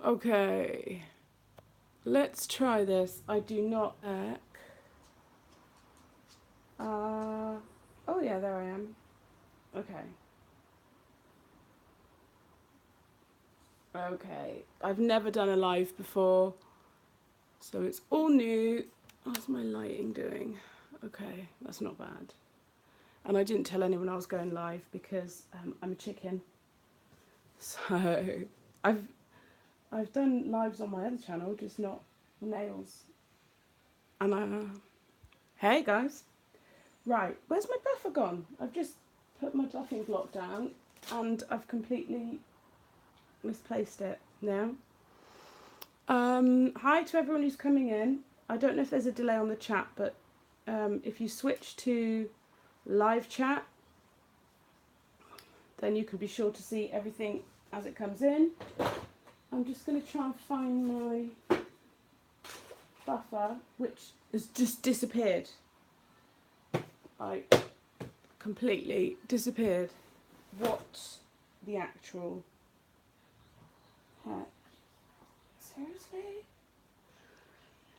Okay, let's try this. I do not oh yeah, there I am. Okay. Okay, I've never done a live before, so it's all new. How's my lighting doing? Okay, that's not bad. And I didn't tell anyone I was going live because I'm a chicken. So I've I've done lives on my other channel, just not nails. And hey guys, right, where's my buffer gone? I've just put my buffing block down and I've completely misplaced it now. Hi to everyone who's coming in. I don't know if there's a delay on the chat, but if you switch to live chat, then you can be sure to see everything as it comes in. I'm just going to try and find my buffer, which has just disappeared. I completely disappeared. What the actual heck? Seriously?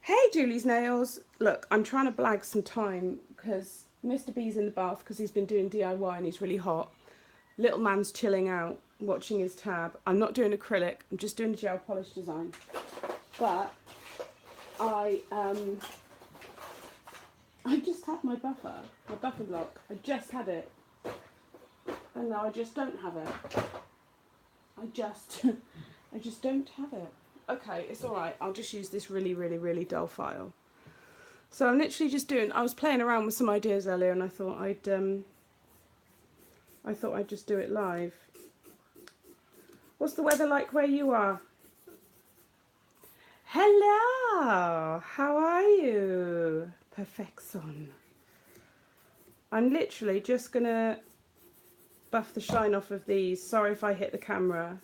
Hey, Julie's Nails. Look, I'm trying to blag some time because Mr. B's in the bath because he's been doing DIY and he's really hot. Little man's chilling out, watching his tab. I'm not doing acrylic. I'm just doing a gel polish design. But I just had my buffer block. I just had it, and now I just don't have it. I just don't have it. Okay, it's all right. I'll just use this really, really, really dull file. So I'm literally just doing. I was playing around with some ideas earlier, and I thought I'd just do it live. What's the weather like where you are? Hello, how are you? Perfection. I'm literally just gonna buff the shine off of these. Sorry if I hit the camera.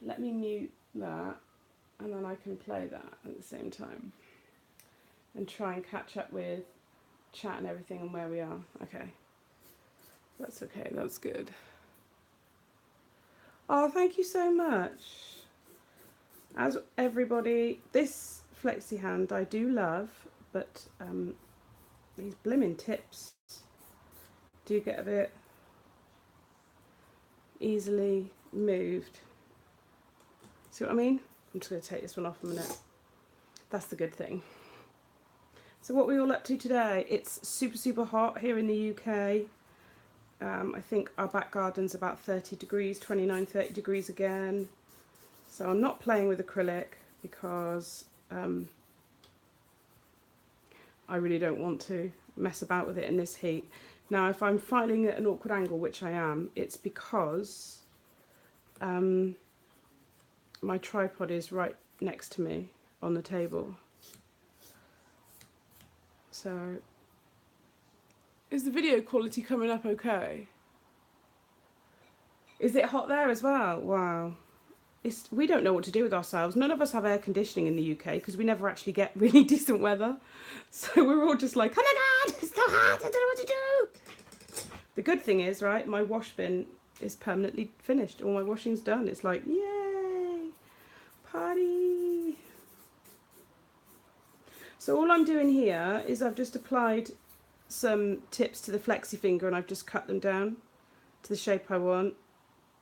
Let me mute that and then I can play that at the same time and try and catch up with chat and everything and where we are. Okay, that's okay, that's good. Oh, thank you so much. As everybody, this flexi hand I do love, but these blimmin' tips do get a bit easily moved. See what I mean? I'm just going to take this one off a minute. That's the good thing. So what are we all up to today? It's super, super hot here in the UK. I think our back garden's about 30 degrees, 29, 30 degrees again. So I'm not playing with acrylic because I really don't want to mess about with it in this heat. Now, if I'm filing at an awkward angle, which I am, it's because my tripod is right next to me on the table. So, is the video quality coming up okay? Is it hot there as well? Wow. We don't know what to do with ourselves. None of us have air conditioning in the UK because we never actually get really decent weather. So we're all just like, oh my God, it's so hot, I don't know what to do. The good thing is, right, my wash bin is permanently finished. All my washing's done. It's like, yay, party. So all I'm doing here is I've just applied some tips to the flexi finger and I've just cut them down to the shape I want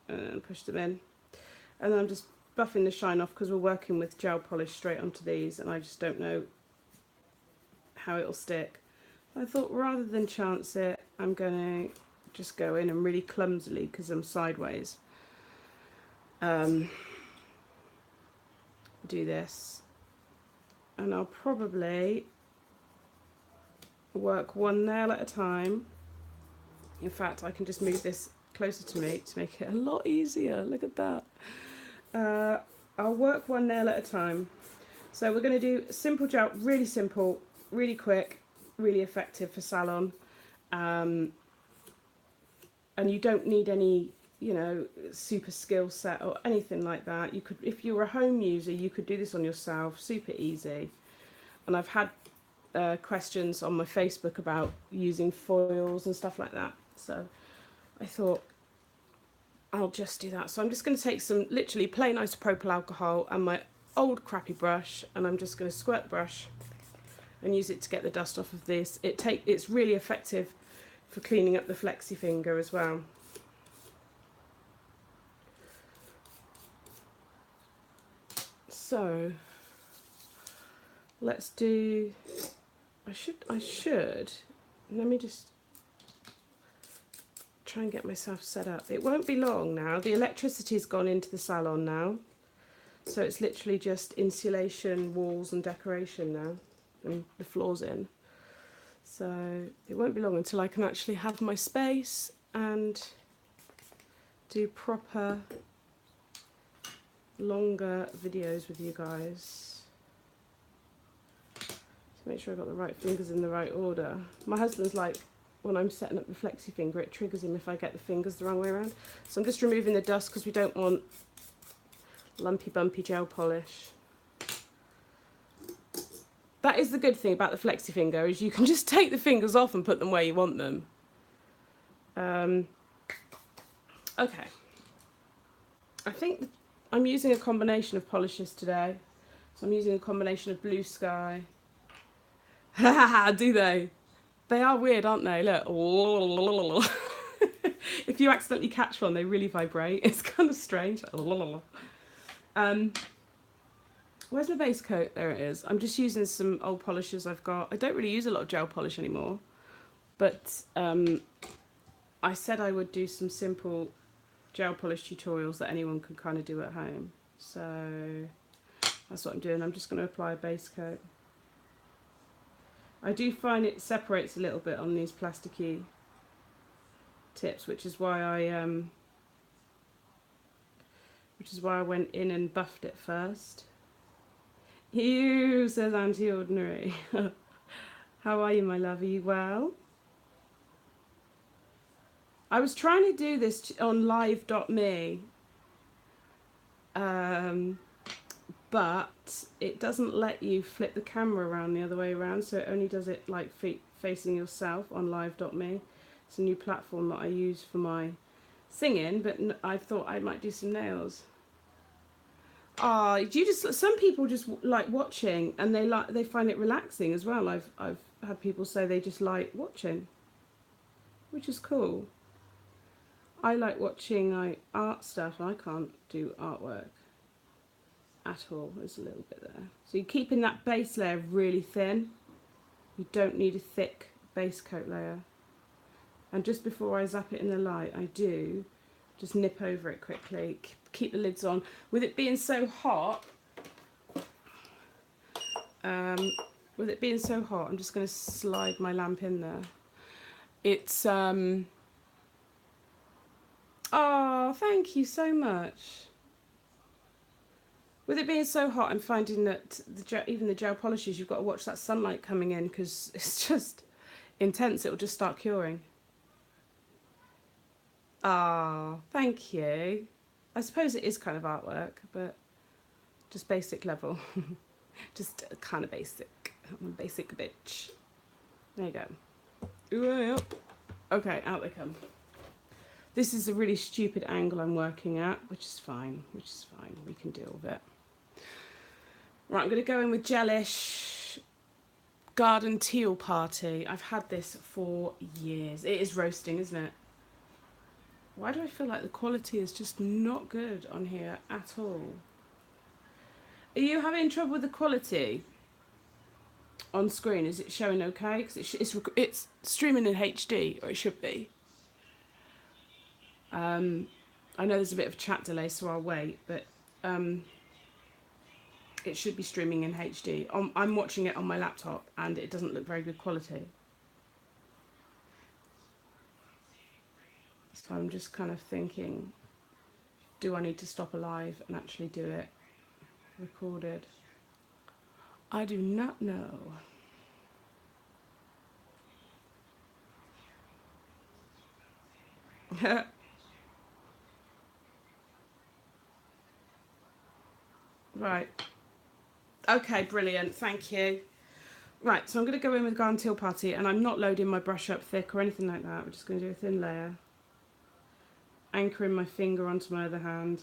and push them in. And then I'm just buffing the shine off because we're working with gel polish straight onto these and I just don't know how it'll stick. I thought rather than chance it, I'm going to just go in and really clumsily, because I'm sideways, do this. And I'll probably work one nail at a time. In fact, I can just move this closer to me to make it a lot easier. Look at that. I'll work one nail at a time. So we're going to do simple gel, really simple, really quick, really effective for salon. And you don't need any, you know, super skill set or anything like that. You could, if you were a home user, you could do this on yourself, super easy. And I've had questions on my Facebook about using foils and stuff like that. So I thought I'll just do that. So I'm just going to take some literally plain isopropyl alcohol and my old crappy brush, and I'm just going to squirt the brush and use it to get the dust off of this. It's really effective for cleaning up the flexi finger as well. So let's do, I should, let me just try and get myself set up. It won't be long now. The electricity's gone into the salon now. So it's literally just insulation, walls and decoration now. And the floor's in. So it won't be long until I can actually have my space and do proper longer videos with you guys. To make sure I've got the right fingers in the right order. My husband's like, when I'm setting up the flexi finger, it triggers him if I get the fingers the wrong way around. So I'm just removing the dust because we don't want lumpy bumpy gel polish. That is the good thing about the flexi finger, is you can just take the fingers off and put them where you want them. Okay. I think I'm using a combination of polishes today. So I'm using a combination of Blue Sky. Do they? They are weird, aren't they? Look. If you accidentally catch one, they really vibrate. It's kind of strange. Where's my base coat? There it is. I'm just using some old polishes I've got. I don't really use a lot of gel polish anymore. But I said I would do some simple gel polish tutorials that anyone can kind of do at home. So that's what I'm doing. I'm just going to apply a base coat. I do find it separates a little bit on these plasticky tips, which is why I went in and buffed it first. Ew, says Auntie Ordinary. How are you, my love? Are you well? I was trying to do this on live.me, but it doesn't let you flip the camera around the other way around, so it only does it like facing yourself on live.me. It's a new platform that I use for my singing, but I thought I might do some nails. Do you just, some people just like watching, and they find it relaxing as well. I've had people say they just like watching, which is cool. I like watching art stuff. I can't do artwork at all. There's a little bit there. So you're keeping that base layer really thin. You don't need a thick base coat layer. And just before I zap it in the light, I do just nip over it quickly. Keep the lids on. With it being so hot, I'm just going to slide my lamp in there. It's oh, thank you so much. With it being so hot, I'm finding that even the gel polishes, you've got to watch that sunlight coming in, because it's just intense. It'll just start curing. Ah, thank you. I suppose it is kind of artwork, but just basic level. Just kind of basic. I'm a basic bitch. There you go. Okay, out they come. This is a really stupid angle I'm working at, which is fine. We can deal with it. Right, I'm going to go in with Gelish Garden Teal Party. I've had this for years. It is roasting, isn't it? Why do I feel like the quality is just not good on here at all? Are you having trouble with the quality on screen? Is it showing okay? Because it's streaming in HD, or it should be. I know there's a bit of a chat delay, so I'll wait, but it should be streaming in HD. I'm watching it on my laptop, and it doesn't look very good quality. So I'm just kind of thinking, do I need to stop a live and actually do it recorded? I do not know. Right. Okay, brilliant. Thank you. Right, so I'm going to go in with Garden Teal Party, and I'm not loading my brush up thick or anything like that. We're just going to do a thin layer. anchoring my finger onto my other hand.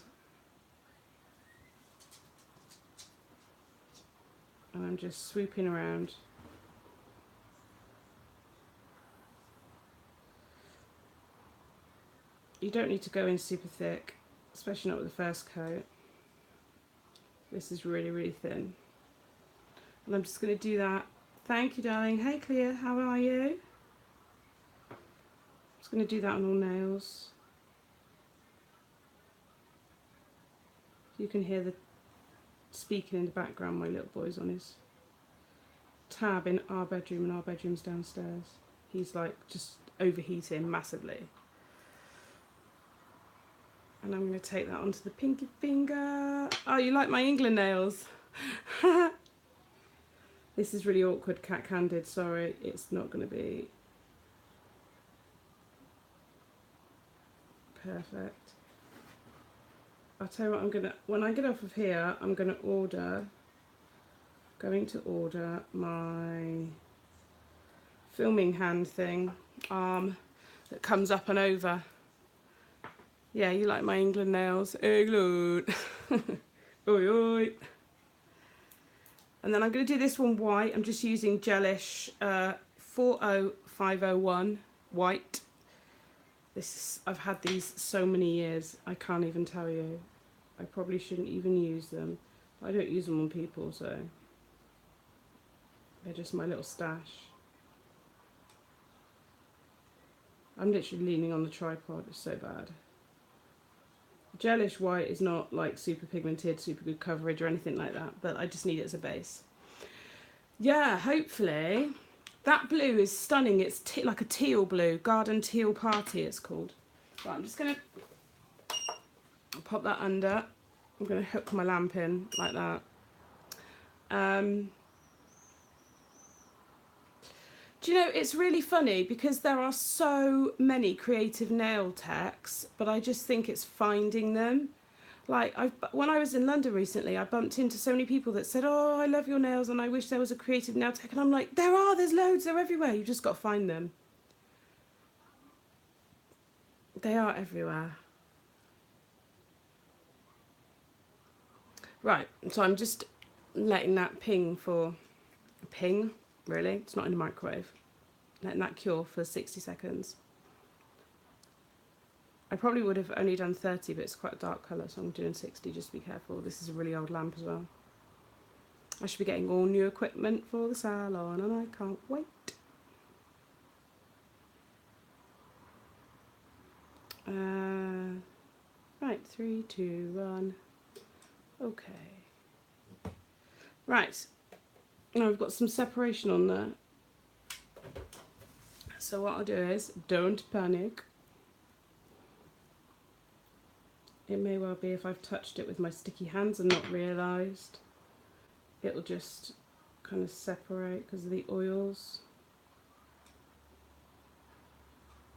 And I'm just swooping around. You don't need to go in super thick, especially not with the first coat. This is really, really thin. And I'm just going to do that. Thank you, darling. Hey, Clea, how are you? I'm just going to do that on all nails. You can hear the speaking in the background. My little boy's on his tab in our bedroom, and our bedroom's downstairs. He's like just overheating massively. And I'm going to take that onto the pinky finger. Oh, you like my England nails? This is really awkward, cat-candid. Sorry, it's not going to be perfect. I'll tell you what I'm going to... When I get off of here, I'm going to order my filming hand thing, arm, that comes up and over. Yeah, you like my England nails? England! Oi, oi! And then I'm going to do this one white. I'm just using Gelish 40501 white. I've had these so many years, I can't even tell you. I probably shouldn't even use them. I don't use them on people, so they're just my little stash. I'm literally leaning on the tripod, it's so bad. Gelish white is not like super pigmented, super good coverage or anything like that, but I just need it as a base. Yeah, hopefully. That blue is stunning. It's like a teal blue, Garden Teal Party it's called. Right, I'm just going to pop that under. I'm going to hook my lamp in like that. Do you know, it's really funny because there are so many creative nail techs, but I just think it's finding them. Like, when I was in London recently, I bumped into so many people that said, oh, I love your nails and I wish there was a creative nail tech. And I'm like, there's loads, they're everywhere. You've just got to find them. They are everywhere. Right, so I'm just letting that ping, really, it's not in the microwave. Letting that cure for 60 seconds. I probably would have only done 30, but it's quite a dark colour, so I'm doing 60, just be careful. This is a really old lamp as well. I should be getting all new equipment for the salon, and I can't wait. Right, 3, 2, 1. Okay. Right. Now we've got some separation on there. So what I'll do is, don't panic. It may well be if I've touched it with my sticky hands and not realised, it'll just kind of separate because of the oils.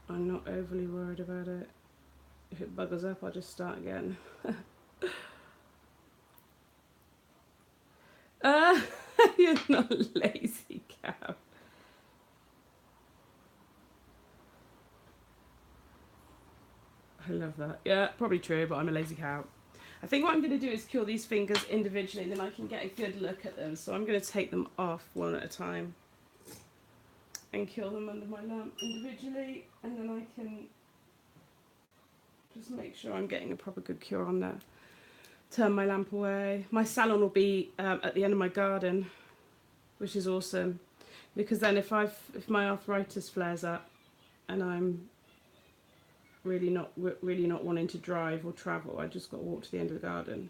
I'm not overly worried about it. If it buggers up, I'll just start again. You're not a lazy cow. I love that. Yeah, probably true, but I'm a lazy cow. I think what I'm going to do is cure these fingers individually, and then I can get a good look at them. So I'm going to take them off one at a time and cure them under my lamp individually, and then I can just make sure I'm getting a proper good cure on there. Turn my lamp away. My salon will be at the end of my garden, which is awesome, because then if my arthritis flares up and I'm really not wanting to drive or travel, I just got to walk to the end of the garden,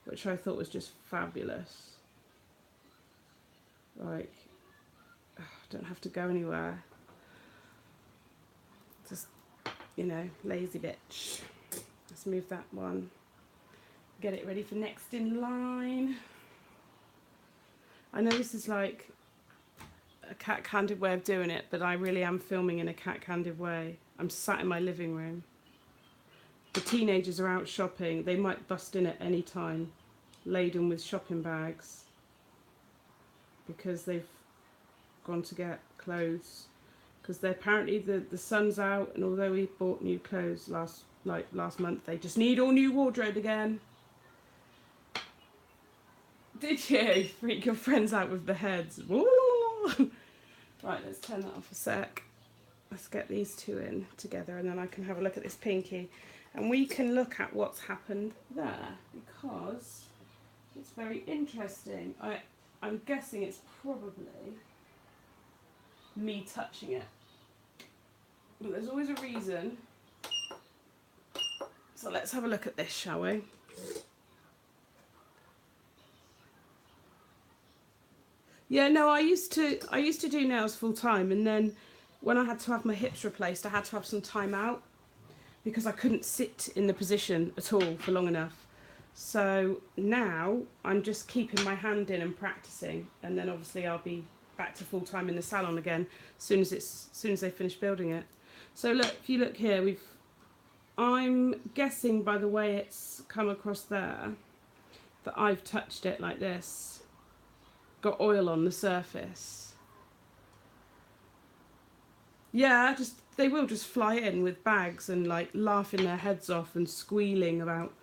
which I thought was just fabulous. Like, I don't have to go anywhere. Just, you know, lazy bitch. Let's move that one. Get it ready for next in line. I know this is like a cat-candid way of doing it, but I really am filming in a cat-candid way. I'm sat in my living room. The teenagers are out shopping. They might bust in at any time, laden with shopping bags, because they've gone to get clothes. Because apparently the sun's out, and although we bought new clothes last like last month. They just need all new wardrobe again. Did you freak your friends out with the heads? Right, let's turn that off a sec. Let's get these two in together and then I can have a look at this pinky. And we can look at what's happened there because it's very interesting. I'm guessing it's probably me touching it. But there's always a reason. So let's have a look at this, shall we? Yeah, no, I used to do nails full time, and then when I had to have my hips replaced, I had to have some time out because I couldn't sit in the position at all for long enough. So now I'm just keeping my hand in and practicing, and then obviously I'll be back to full time in the salon again as soon as they finish building it. So look, if you look here, I'm guessing by the way it's come across there that I've touched it like this. Got oil on the surface. Yeah, they will just fly in with bags and like laughing their heads off and squealing about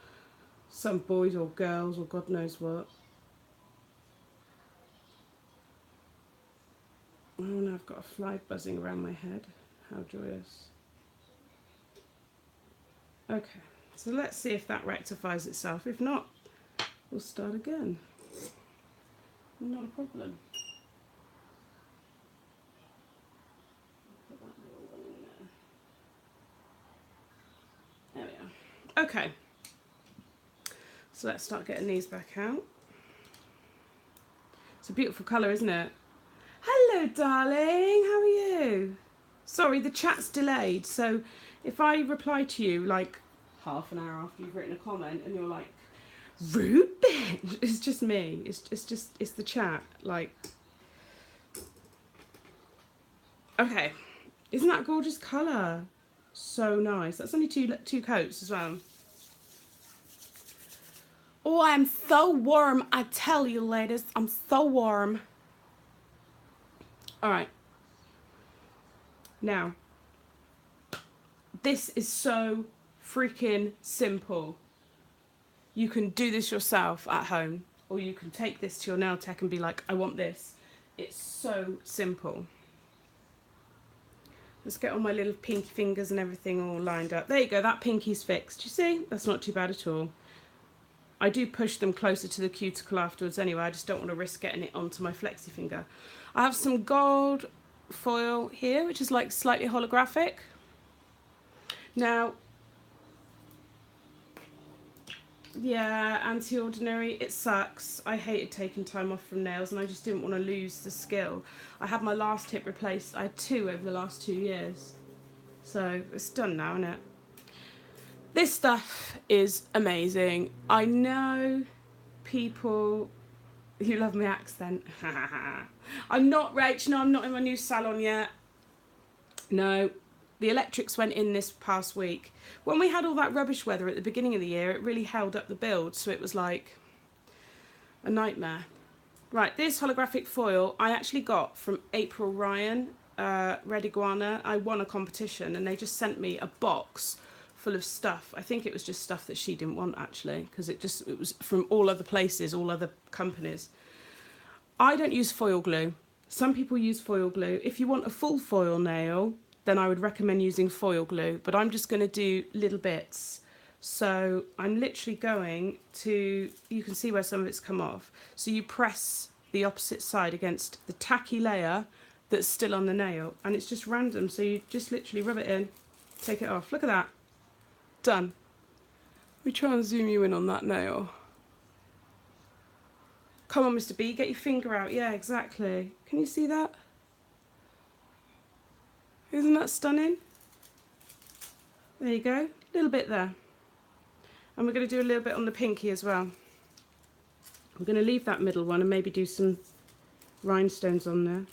some boys or girls or God knows what. Oh no, I've got a fly buzzing around my head. How joyous. Okay, so let's see if that rectifies itself. If not, we'll start again. Not a problem. Put that little one in there. There we are. Okay. So let's start getting these back out. It's a beautiful colour, isn't it? Hello, darling. How are you? Sorry, the chat's delayed. So if I reply to you like half an hour after you've written a comment and you're like, Ruben, it's just me. It's the chat. Like, okay, isn't that a gorgeous colour? So nice. That's only two coats as well. Oh, I'm so warm. I tell you, ladies, I'm so warm. All right. Now, this is so freaking simple. You can do this yourself at home, or you can take this to your nail tech and be like, I want this. It's so simple. Let's get all my little pinky fingers and everything all lined up. There you go, that pinky's fixed. You see? That's not too bad at all. I do push them closer to the cuticle afterwards anyway. I just don't want to risk getting it onto my flexi finger. I have some gold foil here, which is like slightly holographic. Now, yeah, anti-ordinary, it sucks. I hated taking time off from nails and I just didn't want to lose the skill. I had my last hip replaced. I had 2 over the last 2 years. So it's done now, isn't it? This stuff is amazing. I know people who love my accent. I'm not, Rach, no, I'm not in my new salon yet. No. The electrics went in this past week. When we had all that rubbish weather at the beginning of the year, it really held up the build, so it was like a nightmare. Right, this holographic foil I actually got from April Ryan, Red Iguana. I won a competition and they just sent me a box full of stuff. I think it was just stuff that she didn't want actually, because it was from all other places, all other companies. I don't use foil glue. Some people use foil glue. If you want a full foil nail, then I would recommend using foil glue, but I'm just going to do little bits. So I'm literally going to, you can see where some of it's come off. So you press the opposite side against the tacky layer that's still on the nail, and it's just random. So you just literally rub it in, take it off. Look at that. Done. Let me try and zoom you in on that nail. Come on, Mr. B, get your finger out. Yeah, exactly. Can you see that? Isn't that stunning? There you go, a little bit there. And we're going to do a little bit on the pinky as well. We're going to leave that middle one and maybe do some rhinestones on there.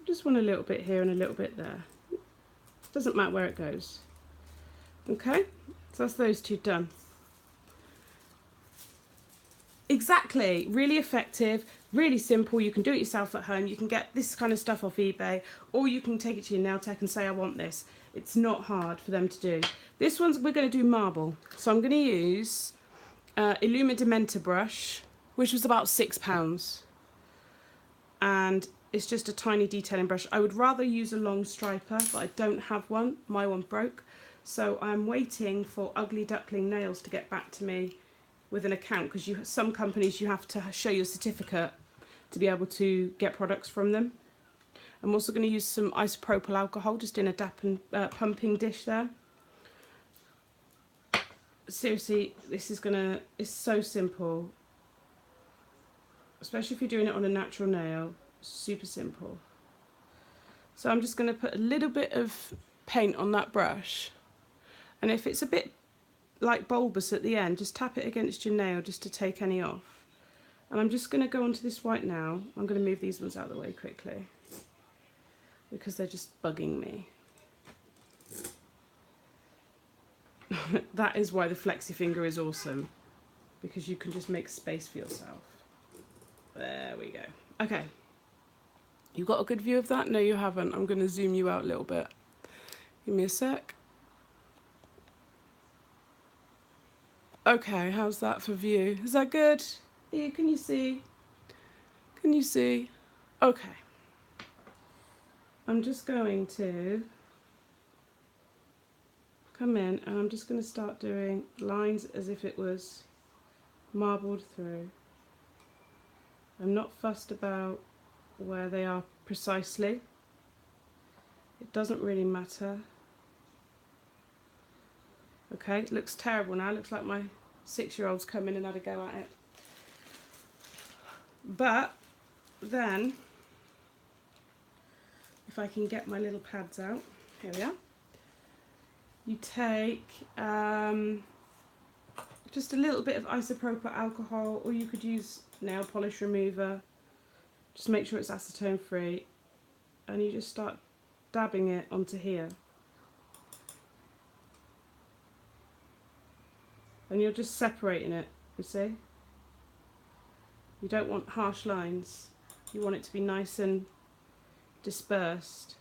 Just want a little bit here and a little bit there. Doesn't matter where it goes. Okay, so that's those two done. Exactly, really effective, Really simple. You can do it yourself at home. You can get this kind of stuff off eBay, or you can take it to your nail tech and say, I want this. It's not hard for them to do. This one's, we're going to do marble. So I'm going to use Illuma Dementa brush, which was about £6. And it's just a tiny detailing brush. I would rather use a long striper, but I don't have one. My one broke. So I'm waiting for Ugly Duckling Nails to get back to me with an account, because some companies you have to show your certificate to be able to get products from them. I'm also going to use some isopropyl alcohol just in a pumping dish there. Seriously, this is it's so simple, especially if you're doing it on a natural nail. Super simple. So I'm just going to put a little bit of paint on that brush, and if it's a bit like bulbous at the end, just tap it against your nail just to take any off. And I'm just going to go onto this white now. I'm going to move these ones out of the way quickly because they're just bugging me. That is why the flexi finger is awesome, because you can just make space for yourself. There we go. Okay. You got a good view of that? No, you haven't. I'm going to zoom you out a little bit. Give me a sec. Okay, how's that for view? Is that good? Yeah, can you see? Can you see? Okay. I'm just going to come in and I'm just going to start doing lines as if it was marbled through. I'm not fussed about where they are precisely. It doesn't really matter. Okay, it looks terrible now. It looks like my 6-year-old's come in and had a go at it. But then, if I can get my little pads out, here we are. You take just a little bit of isopropyl alcohol, or you could use nail polish remover. Just make sure it's acetone free, and you just start dabbing it onto here. And you're just separating it, you see? You don't want harsh lines. You want it to be nice and dispersed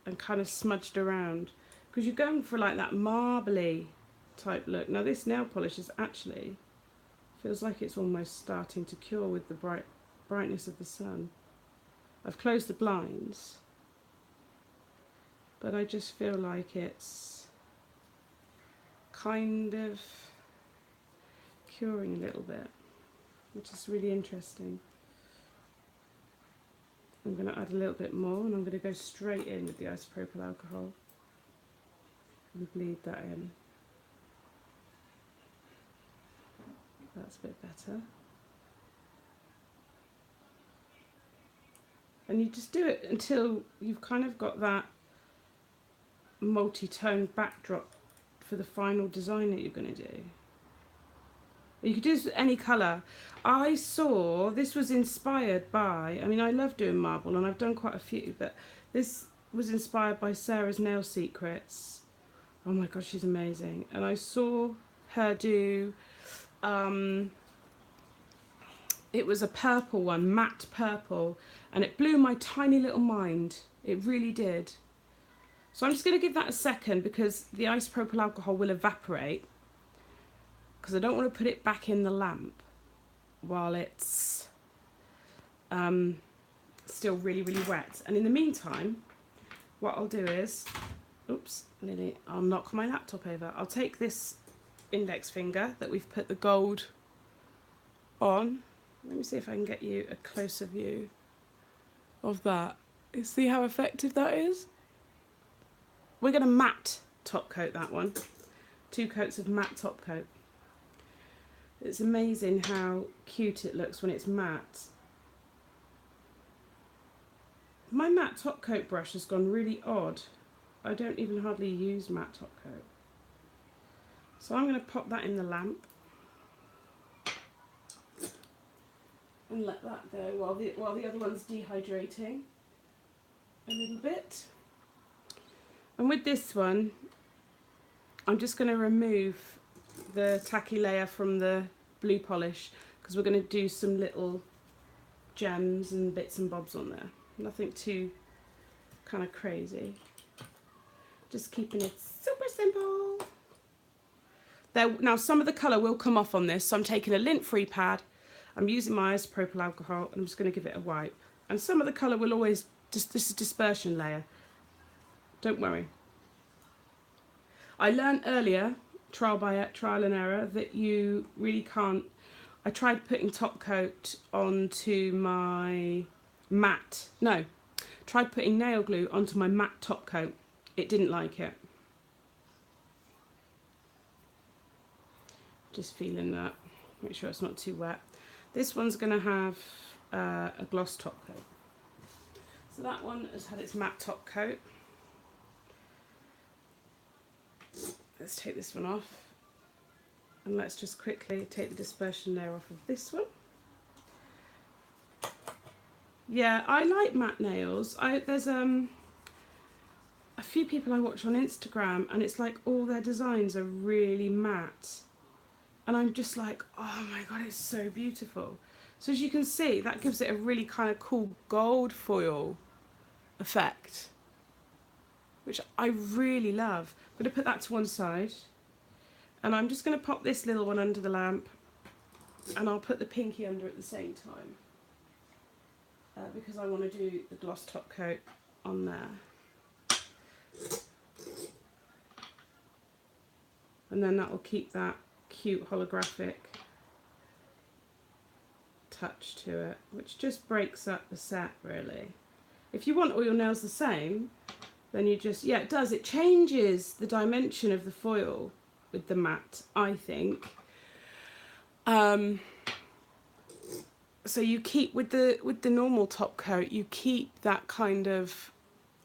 and kind of smudged around, because you're going for like that marbly type look. Now this nail polish is actually, feels like it's almost starting to cure with the brightness of the sun. I've closed the blinds, but I just feel like it's kind of curing a little bit, which is really interesting. I'm going to add a little bit more, and I'm going to go straight in with the isopropyl alcohol and bleed that in. That's a bit better. And you just do it until you've kind of got that multi-tone backdrop for the final design that you're going to do. You could do this with any colour. I saw, this was inspired by, I mean I love doing marble and I've done quite a few, but this was inspired by Sarah's Nail Secrets. Oh my gosh, she's amazing. And I saw her do, it was a purple one, matte purple, and it blew my tiny little mind. It really did. So I'm just going to give that a second, because the isopropyl alcohol will evaporate, because I don't want to put it back in the lamp while it's still really, really wet. And in the meantime, what I'll do is, oops, nearly, I'll knock my laptop over. I'll take this index finger that we've put the gold on. Let me see if I can get you a closer view of that. You see how effective that is? We're going to matte top coat that one. 2 coats of matte top coat. It's amazing how cute it looks when it's matte. My matte top coat brush has gone really odd. I don't even hardly use matte top coat. So I'm going to pop that in the lamp and let that go while the other one's dehydrating a little bit. And with this one, I'm just going to remove the tacky layer from the blue polish because we're going to do some little gems and bits and bobs on there. Nothing too kind of crazy. Just keeping it super simple. There, now some of the colour will come off on this, so I'm taking a lint-free pad. I'm using my isopropyl alcohol and I'm just going to give it a wipe. And some of the colour will always, just this is dispersion layer. Don't worry. I learned earlier, trial and error, that you really can't. I tried putting top coat onto my matte. No, tried putting nail glue onto my matte top coat. It didn't like it. Just feeling that. Make sure it's not too wet. This one's going to have a gloss top coat. So that one has had its matte top coat. Let's take this one off. And let's just quickly take the dispersion layer off of this one. Yeah, I like matte nails. There's a few people I watch on Instagram and it's like all their designs are really matte. And I'm just like, oh my god, it's so beautiful. So as you can see, that gives it a really kind of cool gold foil effect, which I really love. I'm going to put that to one side. And I'm just going to pop this little one under the lamp. And I'll put the pinky under at the same time. Because I want to do the gloss top coat on there. And then that will keep that cute holographic touch to it, which just breaks up the set really. If you want all your nails the same, then you just, yeah, it does, it changes the dimension of the foil with the matte, I think. So you keep with the normal top coat, you keep that kind of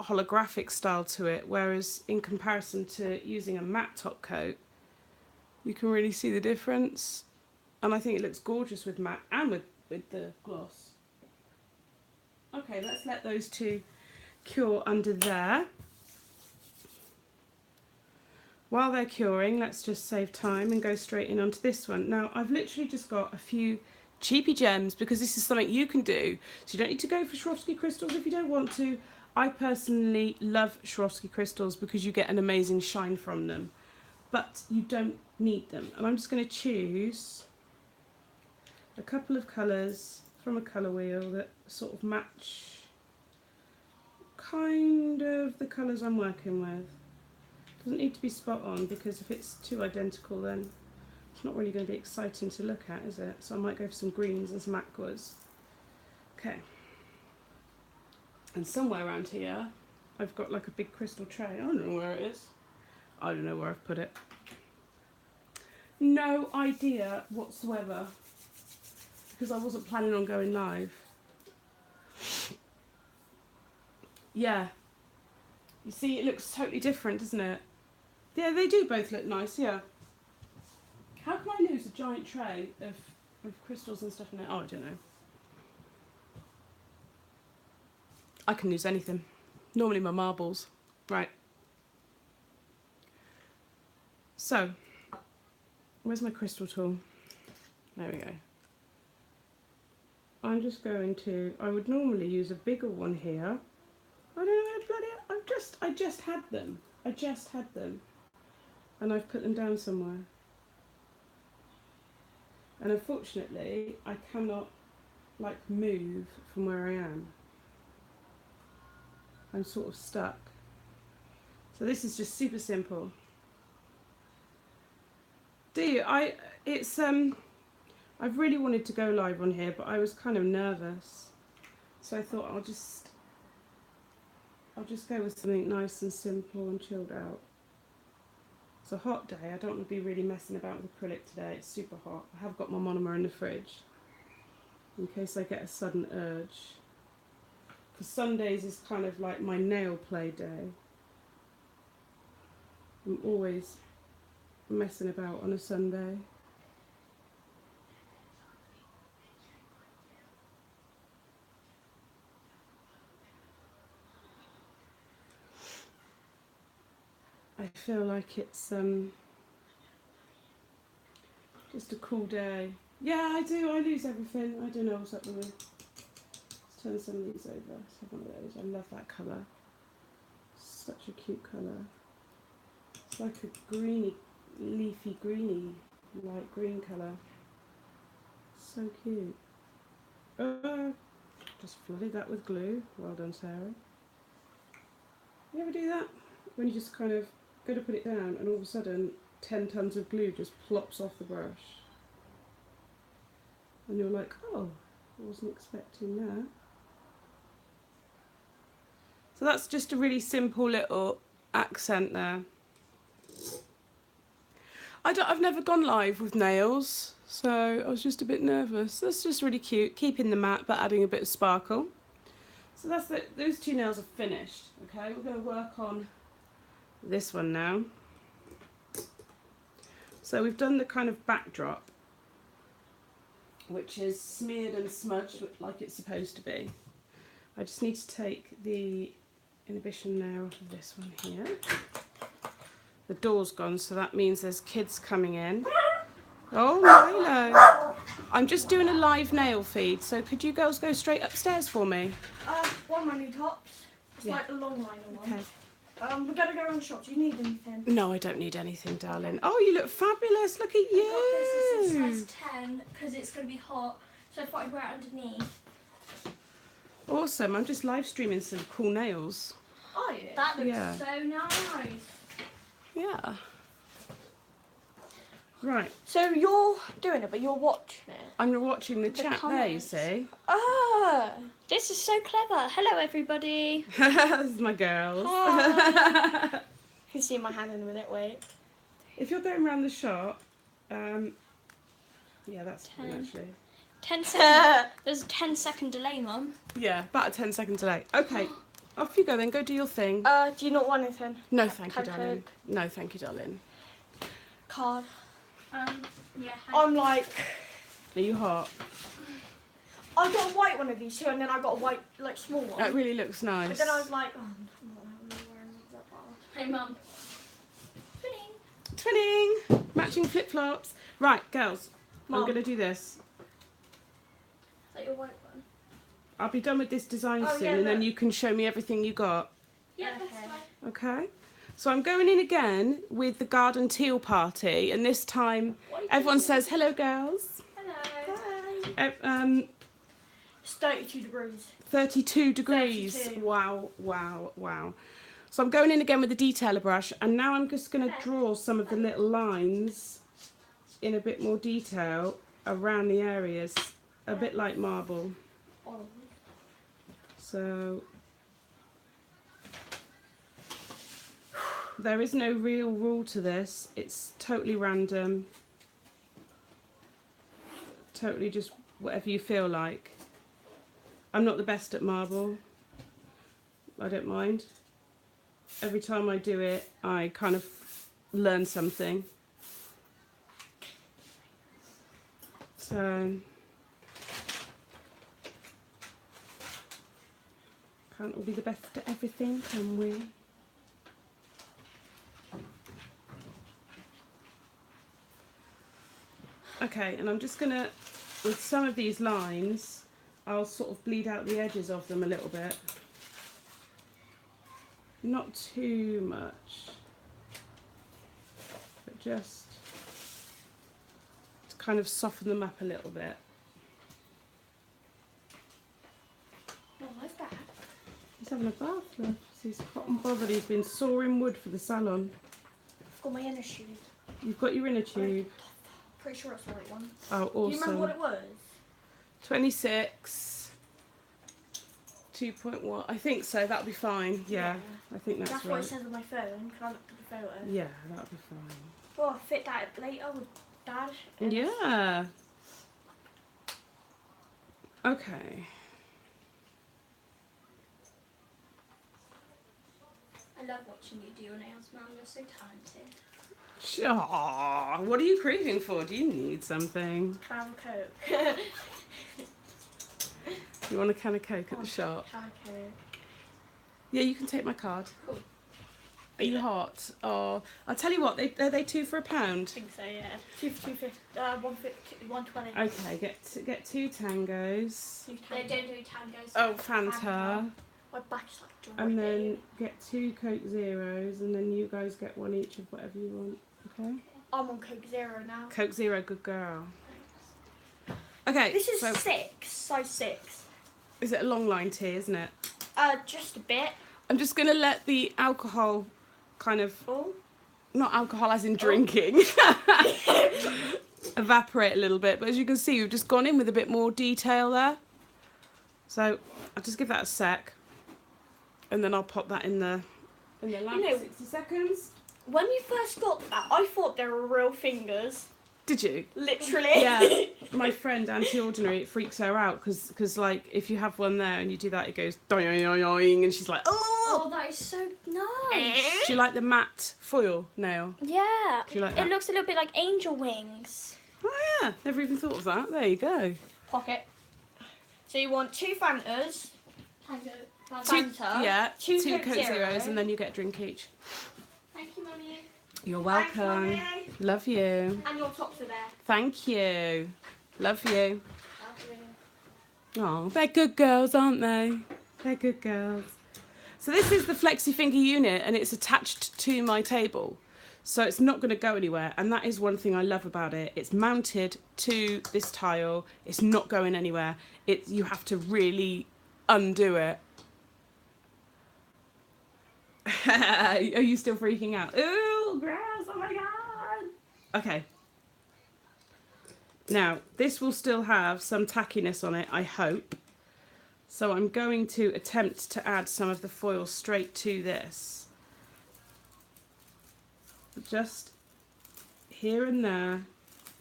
holographic style to it, whereas in comparison to using a matte top coat, you can really see the difference. And I think it looks gorgeous with matte and with the gloss. Okay, let's let those two cure under there. While they're curing, let's just save time and go straight in onto this one. Now, I've literally just got a few cheapy gems because this is something you can do. So you don't need to go for Swarovski crystals if you don't want to. I personally love Swarovski crystals because you get an amazing shine from them. But you don't need them. And I'm just going to choose a couple of colours from a colour wheel that sort of match kind of the colours I'm working with. Doesn't need to be spot on because if it's too identical then it's not really going to be exciting to look at, is it? So I might go for some greens and some aquas. Okay. And somewhere around here I've got like a big crystal tray. I don't know where it is. I don't know where I've put it. No idea whatsoever because I wasn't planning on going live. Yeah. You see, it looks totally different, doesn't it? Yeah, they do both look nice, yeah. How can I lose a giant tray of crystals and stuff in it? Oh, I don't know. I can lose anything. Normally my marbles. Right. So, where's my crystal tool? There we go. I'm just going to, I would normally use a bigger one here. I don't know where bloody, I just had them. I just had them. And I've put them down somewhere. And unfortunately, I cannot like move from where I am. I'm sort of stuck. So this is just super simple. Do you? I've really wanted to go live on here, but I was kind of nervous. So I thought I'll just go with something nice and simple and chilled out. It's a hot day. I don't want to be really messing about with acrylic today. It's super hot. I have got my monomer in the fridge in case I get a sudden urge. Because Sundays is kind of like my nail play day. I'm always messing about on a Sunday. I feel like it's just a cool day. Yeah, I do. I lose everything. I don't know what's up with me. Let's turn some of these over. Let's have one of those. I love that colour. Such a cute colour. It's like a greeny, leafy, greeny, light green colour. So cute. Just flooded that with glue. Well done, Sarah. You ever do that? When you just kind of go to put it down and all of a sudden 10 tons of glue just plops off the brush. And you're like, oh, I wasn't expecting that. So that's just a really simple little accent there. I've never gone live with nails, so I was just a bit nervous. That's just really cute, keeping the matte but adding a bit of sparkle. So that's those two nails are finished. Okay, we're going to work on this one now. So we've done the kind of backdrop, which is smeared and smudged like it's supposed to be. I just need to take the inhibition layer off of this one here. The door's gone, so that means there's kids coming in. Oh, Milo. I'm just doing a live nail feed, so could you girls go straight upstairs for me? One money tops. It's like the long liner one. Okay. We're going to go around the shop. Do you need anything? No, I don't need anything, darling. Oh, you look fabulous. Look at you. I got this. It's a size 10 because it's going to be hot, so I thought I'd wear it underneath. Awesome. I'm just live streaming some cool nails. Oh, yeah. That looks so nice. Yeah. Right. So you're doing it, but you're watching it. I'm watching the chat there, you see. Ah, this is so clever. Hello, everybody. This is my girls. Hi. You can see my hand in a minute. Wait. If you're going around the shop, yeah, that's 10. actually. 10 seconds. There's a 10-second delay, Mum. Yeah, about a 10-second delay. Okay, off you go then. Go do your thing. Do you not want anything? No, thank you, Coke. darling. No, thank you, darling. Card. Yeah. I'm like. Are you hot? I got a white one of these too, and then I got a white, like, small one. That really looks nice. But then I was like, oh, I'm not really wearing that bar. Hey, Mum. Twinning! Matching flip-flops. Right, girls, Mum. I'm going to do this. Is that your white one? I'll be done with this design Oh, soon, yeah, and then look. you can show me everything you got. Yeah, Okay. that's fine. Okay? So I'm going in again with the garden teal party, and this time everyone says, hello, girls. Hello. Hi. It's 32 degrees. 32 degrees. 32. Wow, wow, wow. So I'm going in again with the detailer brush, and now I'm just going to draw some of the little lines in a bit more detail around the areas, a bit like marble. Oh. So there is no real rule to this. It's totally random. Totally just whatever you feel like. I'm not the best at marble. I don't mind. Every time I do it, I kind of learn something. So can't all be the best at everything, can we? Okay, and I'm just gonna, with some of these lines, I'll sort of bleed out the edges of them a little bit. Not too much, but just to kind of soften them up a little bit. Oh, what's that? He's having a bath, love. He's hot and bothered. He's been sawing wood for the salon. I've got my inner shoe. You've got your inner tube. Pretty sure it's the right one. Oh, Do you remember what awesome. it was? 26. 2.1. I think so. That'll be fine. Yeah, I think that's That's right. what it says on my phone. Can I look at the photo? Yeah, that'll be fine. Well, I'll fit that later with Dad. Yeah. Okay. I love watching you do your nails, Mum. You're so talented. Aw, what are you craving for? Do you need something? Can I have a Coke? You want a can of Coke at the shop? Can I have a Coke? Yeah, you can take my card. Cool. Are you hot? Oh, I'll tell you what. Are they £2 for £1? I think so, yeah. 250, 150, 120. Okay, get 2 tangos. They don't do tangos. Oh, Fanta. My back's like dry. And then get 2 Coke Zeros, and then you guys get 1 each of whatever you want. Okay. I'm on Coke Zero now. Coke Zero, good girl. Okay. This is so 6, size 6. is it a long line tea, isn't it? Just a bit. I'm just gonna let the alcohol kind of, Oh. not alcohol as in drinking, evaporate a little bit. But as you can see, we've just gone in with a bit more detail there. So I'll just give that a sec, and then I'll pop that in the lamp for 60 seconds. When you first got that, I thought they were real fingers. Did you? Literally. Yeah. My friend Anti Ordinary, it freaks her out because like if you have one there and you do that, it goes doing, and she's like, oh. Oh, that is so nice. Do you like the matte foil nail? Yeah. Do you like It that? looks a little bit like angel wings. Oh yeah, never even thought of that. There you go. Pocket. So you want 2 Fantas. Tango. Fanta. Yeah, 2 2 Coke Coke Zero. Zeros, and then you get a drink each. Thank you, Mummy. You're Thanks, welcome. Mummy. Love you. And your tops are there. Thank you. Love you. Lovely. Oh, they're good girls, aren't they? They're good girls. So this is the Flexi Finger unit, and it's attached to my table. So it's not going to go anywhere, and that is one thing I love about it. It's mounted to this tile. It's not going anywhere. You have to really undo it. Are you still freaking out? Ooh, gross, oh my god. Okay. Now, this will still have some tackiness on it, I hope. So I'm going to attempt to add some of the foil straight to this. Just here and there,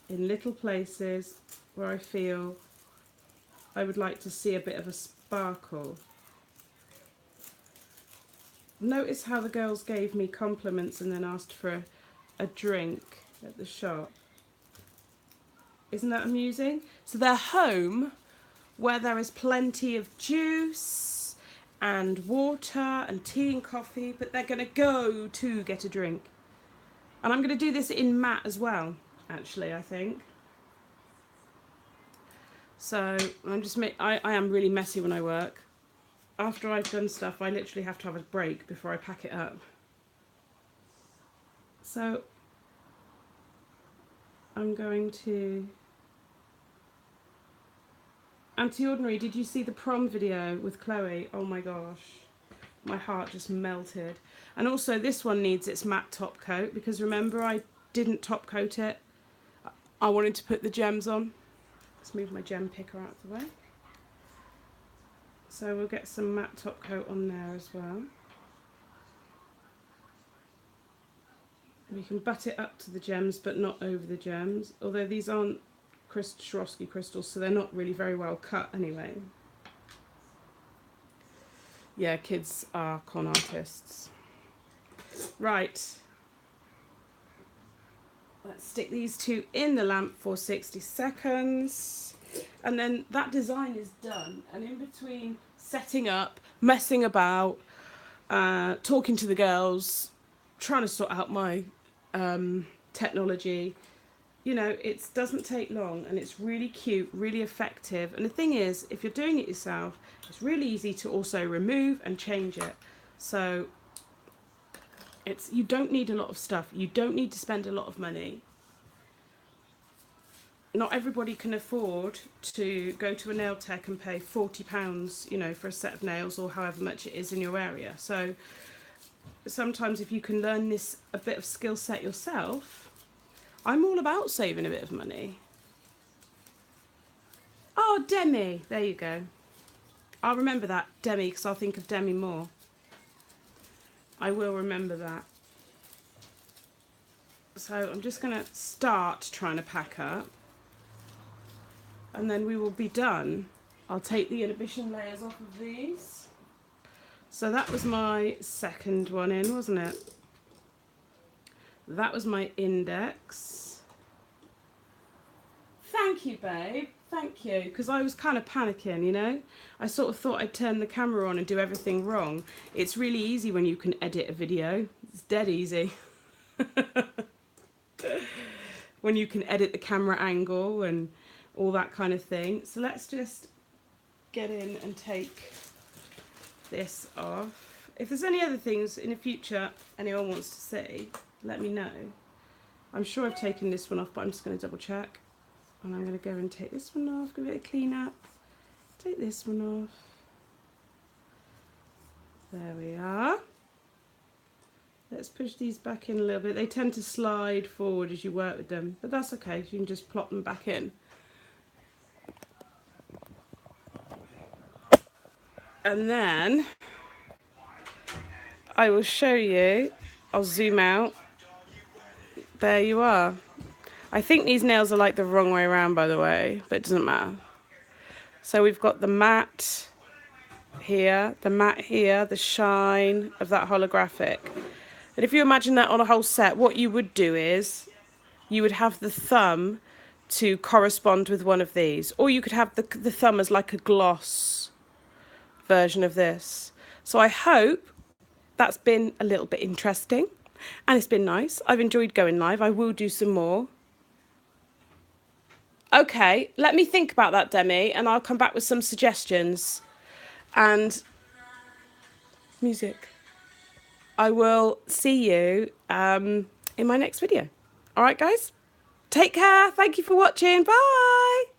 in little places where I feel I would like to see a bit of a sparkle. Notice how the girls gave me compliments and then asked for a drink at the shop. Isn't that amusing? So they're home where there is plenty of juice and water and tea and coffee, but they're going to go to get a drink. And I'm going to do this in matte as well, actually, I think. So I am really messy when I work. After I've done stuff, I literally have to have a break before I pack it up. So I'm going to... Anti Ordinary, did you see the prom video with Chloe? Oh my gosh, my heart just melted. And also this one needs its matte top coat, because remember I didn't top coat it. I wanted to put the gems on. Let's move my gem picker out of the way. So we'll get some matte top coat on there as well. We can butt it up to the gems but not over the gems, although these aren't Swarovski crystals, so they're not really very well cut anyway. Yeah, kids are con artists. Right. Let's stick these two in the lamp for 60 seconds. And then that design is done. And in between setting up, messing about, talking to the girls, trying to sort out my technology, you know, it doesn't take long, and it's really cute, really effective. And the thing is, if you're doing it yourself, it's really easy to also remove and change it. So you don't need a lot of stuff. You don't need to spend a lot of money. Not everybody can afford to go to a nail tech and pay £40, you know, for a set of nails, or however much it is in your area. So sometimes if you can learn a bit of skill set yourself, I'm all about saving a bit of money. Oh, Demi, there you go. I'll remember that, Demi, because I'll think of Demi more. I will remember that. So I'm just going to start trying to pack up, and then we will be done. I'll take the inhibition layers off of these. So that was my second one in, wasn't it? That was my index. Thank you, babe. Thank you. Because I was kind of panicking, you know. I sort of thought I'd turn the camera on and do everything wrong. It's really easy when you can edit a video. It's dead easy. When you can edit the camera angle and all that kind of thing. So let's just get in and take this off. If there's any other things in the future anyone wants to see, let me know. I'm sure I've taken this one off, but I'm just going to double check. And I'm going to go and take this one off, give it a clean up. Take this one off. There we are. Let's push these back in a little bit. They tend to slide forward as you work with them, but that's okay. You can just plop them back in. And then I will show you. I'll zoom out. There you are. I think these nails are like the wrong way around, by the way, but it doesn't matter. So we've got the matte here, the shine of that holographic. And if you imagine that on a whole set, what you would do is you would have the thumb to correspond with one of these, or you could have the thumb as like a gloss version of this. So I hope that's been a little bit interesting and it's been nice. I've enjoyed going live. I will do some more. Okay, let me think about that, Demi, and I'll come back with some suggestions and music. I will see you in my next video. All right, guys? Take care. Thank you for watching. Bye.